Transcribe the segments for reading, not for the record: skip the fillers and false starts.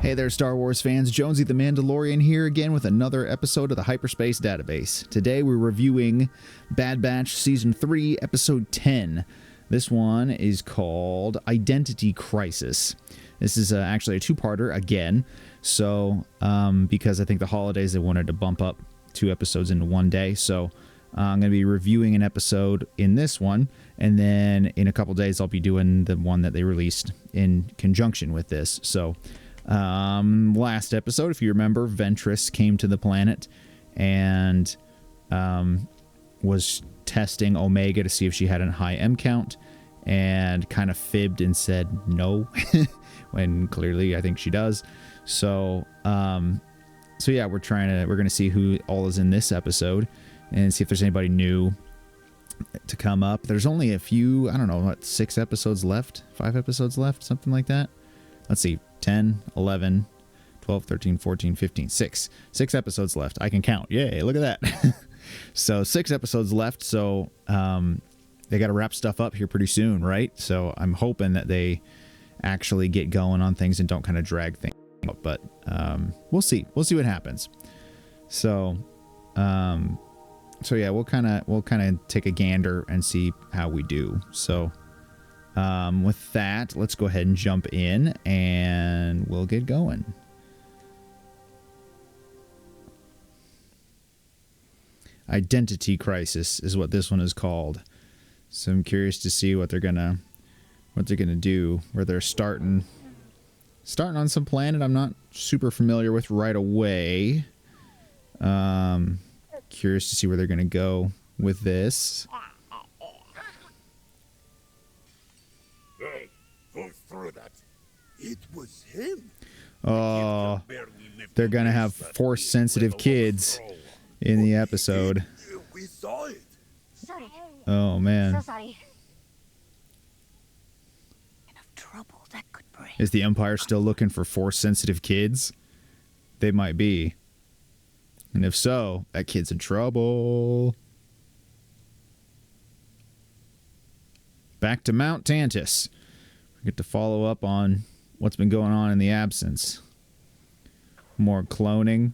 Hey there, Star Wars fans. Jonesy the Mandalorian here again with another episode of the Hyperspace Database. Today we're reviewing Bad Batch Season 3, Episode 10. This one is called Identity Crisis. This is actually a two-parter again. So, because I think the holidays, they wanted to bump up 2 episodes into one day. So, I'm going to be reviewing an episode in this one. And then in a couple days, I'll be doing the one that they released in conjunction with this. So, last episode, if you remember, Ventress came to the planet and was testing Omega to see if she had a high M count, and kind of fibbed and said no, when clearly I think she does. So, so yeah, we're gonna see who all is in this episode and see if there's anybody new to come up. There's only a few, I don't know, what, 6 episodes left? 5 episodes left? Something like that? Let's see, 10, 11, 12, 13, 14, 15, 6. 6 episodes left. I can count. Yay, look at that. So 6 episodes left, so they got to wrap stuff up here pretty soon, right? So I'm hoping that they actually get going on things and don't kind of drag things out, but we'll see. We'll see what happens. So, so yeah, we'll kind of take a gander and see how we do. So, with that, let's go ahead and jump in and we'll get going. Identity Crisis is what this one is called. So I'm curious to see what they're gonna do. Where they're starting on some planet I'm not super familiar with right away. Curious to see where they're gonna go with this. Hey, go through that. It was him. Oh, they're gonna have Force-sensitive kids in the episode. We saw it. Sorry. Oh man. So sorry. Enough trouble that could bring. Is the Empire still looking for Force-sensitive kids? They might be. And if so, that kid's in trouble. Back to Mount Tantus. We get to follow up on what's been going on in the absence. More cloning.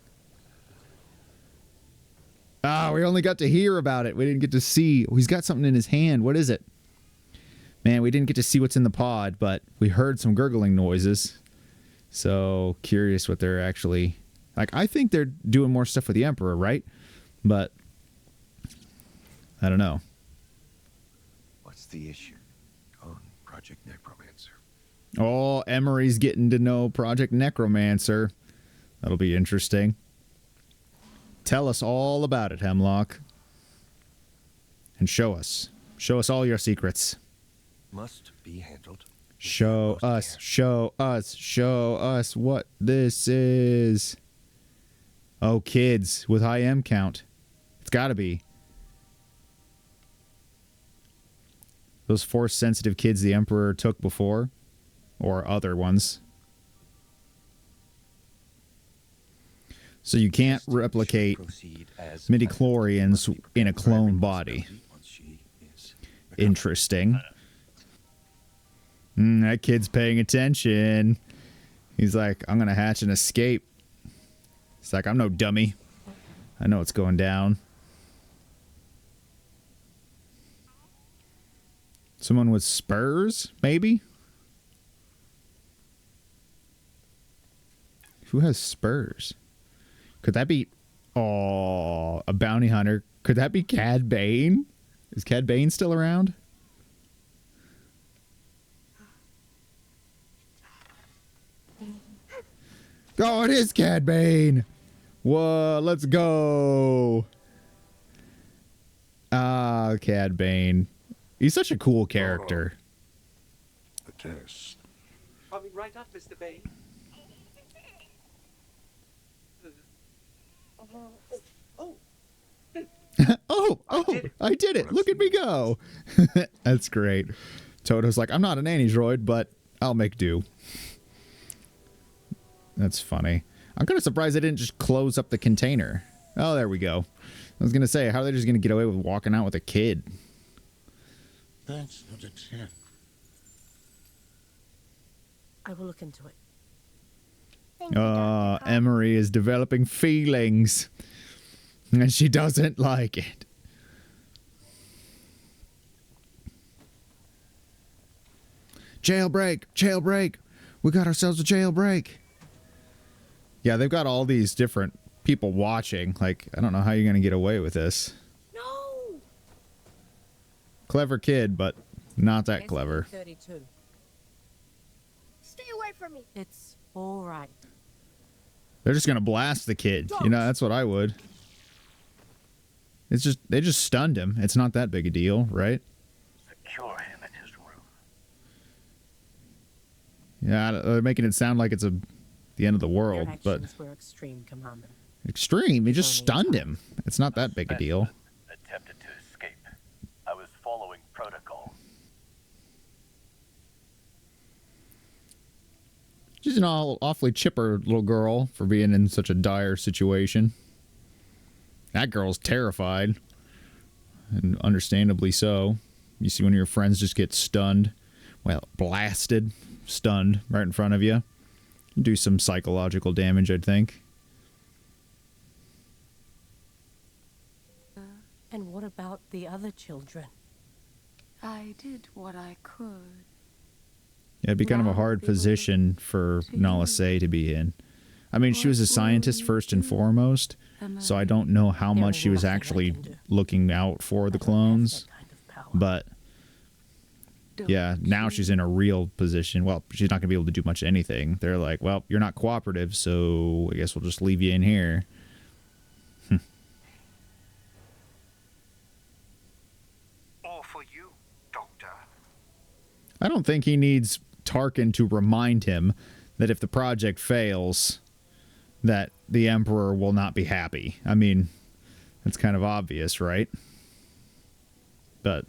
Ah, we only got to hear about it. We didn't get to see. Oh, he's got something in his hand. What is it? Man, we didn't get to see what's in the pod, but we heard some gurgling noises. So, curious what they're actually... Like, I think they're doing more stuff with the Emperor, right? But, I don't know. What's the issue? On Project Necromancer. Oh, Emery's getting to know Project Necromancer. That'll be interesting. Tell us all about it, Hemlock. And show us. Show us all your secrets. Must be handled. Show us, show us, show us what this is. Oh, kids with high M count. It's gotta be. Those Force-sensitive kids the Emperor took before. Or other ones. So you can't replicate midichlorians in a clone body. Interesting. That kid's paying attention. He's like, I'm gonna hatch an escape. It's like, I'm no dummy. I know what's going down. Someone with spurs, maybe? Who has spurs? Could that be... Oh, a bounty hunter. Could that be Cad Bane? Is Cad Bane still around? Oh, it is Cad Bane! Whoa, let's go! Ah, Cad Bane. He's such a cool character. The test. Coming right up, Mr. Bane. I did it. Look at me go. That's great. Toto's like, I'm not an anti-droid, but I'll make do. That's funny. I'm kind of surprised they didn't just close up the container. Oh, there we go. I was going to say, how are they just going to get away with walking out with a kid? That's not a test. I will look into it. Thank you, Dr. Carr. Emery is developing feelings. And she doesn't like it. Jailbreak! Jailbreak! We got ourselves a jailbreak! Yeah, they've got all these different people watching. Like, I don't know how you're going to get away with this. No! Clever kid, but not that clever. 32. Stay away from me. It's all right. They're just going to blast the kid. You know, that's what I would. It's just, they just stunned him. It's not that big a deal, right? Secure him in his room. Yeah, they're making it sound like it's the end of the world, Your but actions were extreme, Commander. extreme. He just Only stunned time. him. It's not that big a deal. Attempted to escape. I was following protocol. She's an awfully chipper little girl for being in such a dire situation. That girl's terrified. And understandably so. You see one of your friends just get stunned. Well, blasted. Stunned right in front of you. Do some psychological damage, I'd think. And what about the other children? I did what I could. Yeah, it'd be kind of a Now hard they will position for to Nala you. Se to be in. I mean, she was a What will scientist you first and do, foremost, so I don't know how There much is she was nothing I actually can do. looking out for the I don't have clones. that kind of power. But Don't yeah, now you? she's in a real position. Well, she's not going to be able to do much anything. They're like, well, you're not cooperative, so I guess we'll just leave you in here. All for you, Doctor. I don't think he needs Tarkin to remind him that if the project fails, that the Emperor will not be happy. I mean, that's kind of obvious, right? But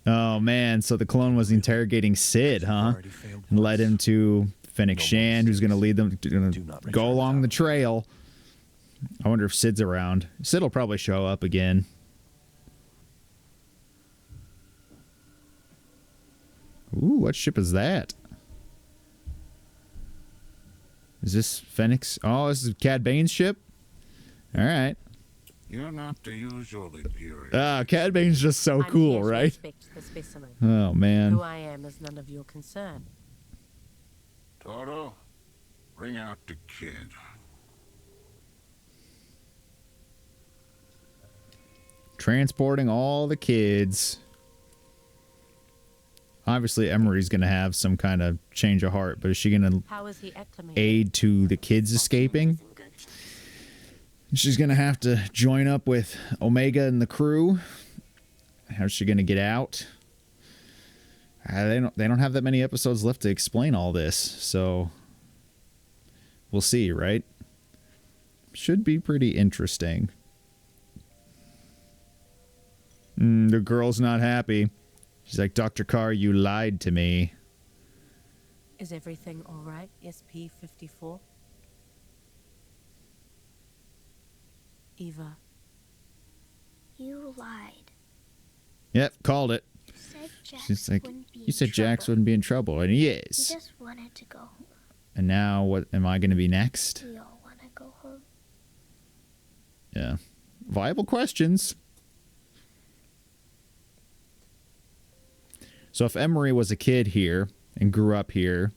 oh man, so the clone was interrogating Sid, huh? Already failed And led once. him to Fennec No Shand, who's going to lead them to Do not go return along the without trail. I wonder if Sid's around. Sid will probably show up again. Ooh, what ship is that? Is this Fennec's? Oh, this is Cad Bane's ship? Alright. You're not the usual Imperial. Ah, Cad Bane's just so I'm cool, here to right? inspect the specimen. Oh, man. Who I am is none of your concern. Toro, bring out the kid. Transporting all the kids. Obviously, Emery's going to have some kind of change of heart, but is she going to How is he acclimated? aid to the kids escaping? She's going to have to join up with Omega and the crew. How's she going to get out? They don't have that many episodes left to explain all this, so we'll see, right? Should be pretty interesting. The girl's not happy. She's like, Dr. Carr, you lied to me. Is everything all right, SP-54? Eva. You lied. Yep, called it. You said Jax She's like, wouldn't be you in said Jax trouble. wouldn't be in trouble, and he He is. just wanted to go home. And now, what am I going to be next? We all want to go home. Yeah. Viable questions. So if Emery was a kid here and grew up here,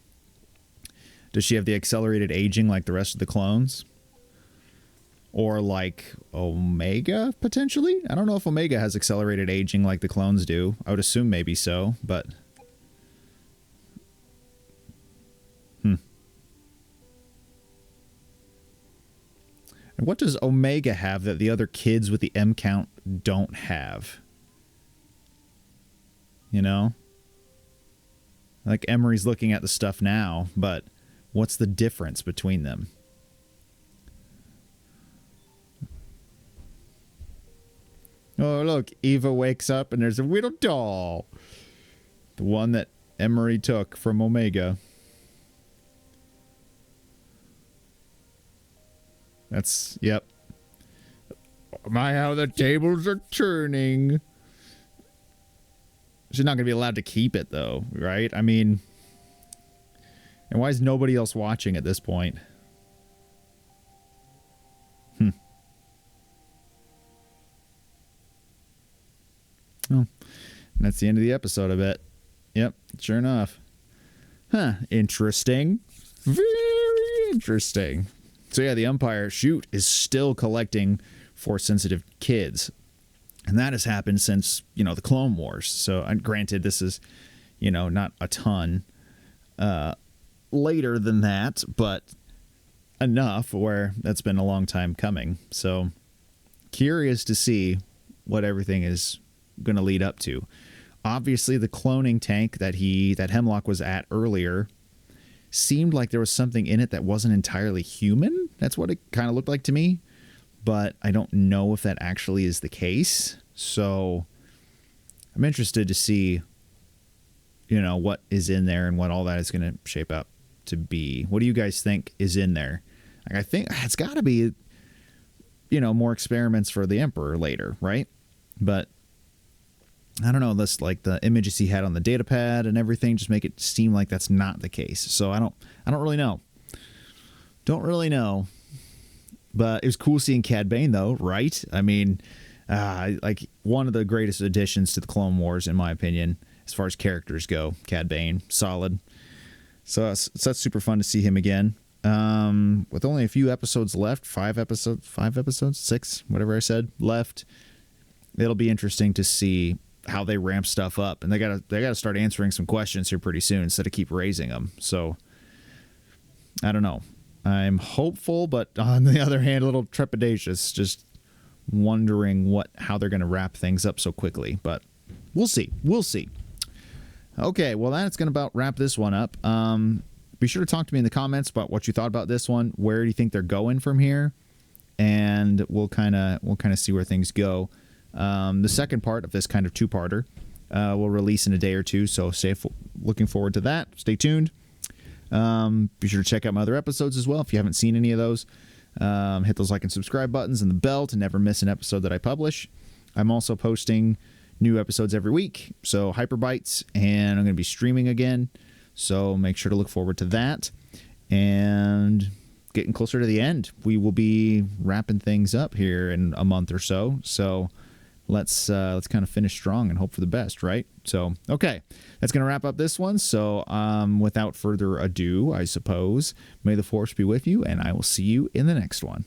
does she have the accelerated aging like the rest of the clones? Or like Omega, potentially? I don't know if Omega has accelerated aging like the clones do. I would assume maybe so, but... And what does Omega have that the other kids with the M count don't have? You know? Like Emery's looking at the stuff now, but what's the difference between them? Oh, look, Eva wakes up and there's a little doll. The one that Emery took from Omega. That's, yep. My, how the tables are turning. She's not going to be allowed to keep it, though, right? I mean, And why is nobody else watching at this point? Oh, and that's the end of the episode, I bet. Yep, sure enough. Huh, interesting. Very interesting. So yeah, the Empire, shoot, is still collecting Force-sensitive kids. And that has happened since, the Clone Wars. So, granted, this is, not a ton later than that, but enough where that's been a long time coming. So, curious to see what everything is going to lead up to. Obviously, the cloning tank that Hemlock was at earlier seemed like there was something in it that wasn't entirely human. That's what it kind of looked like to me. But I don't know if that actually is the case. So I'm interested to see, what is in there and what all that is going to shape up to be. What do you guys think is in there? I think it's got to be, more experiments for the Emperor later, right? But I don't know. This, like, the images he had on the data pad and everything just make it seem like that's not the case. So I don't really know. Don't really know. But it was cool seeing Cad Bane, though, right? I mean, like, one of the greatest additions to the Clone Wars, in my opinion, as far as characters go. Cad Bane, solid. So that's super fun to see him again. With only a few episodes left, 5 episodes, 6, whatever I said, left. It'll be interesting to see how they ramp stuff up, and they gotta start answering some questions here pretty soon instead of keep raising them. So I don't know. I'm hopeful, but on the other hand, a little trepidatious, just wondering how they're going to wrap things up so quickly. But we'll see. Okay, well, that's going to about wrap this one up. Be sure to talk to me in the comments about what you thought about this one. Where do you think they're going from here? And we'll kind of see where things go. The second part of this kind of two-parter will release in a day or two, so looking forward to that. Stay tuned. Be sure to check out my other episodes as well if you haven't seen any of those. Hit those like and subscribe buttons and the bell to never miss an episode that I publish. I'm also posting new episodes every week, so Hyperbites, and I'm going to be streaming again, so make sure to look forward to that. And getting closer to the end, we will be wrapping things up here in a month or so. So let's kind of finish strong and hope for the best, right? So, okay, that's going to wrap up this one. So, without further ado, I suppose, may the Force be with you, and I will see you in the next one.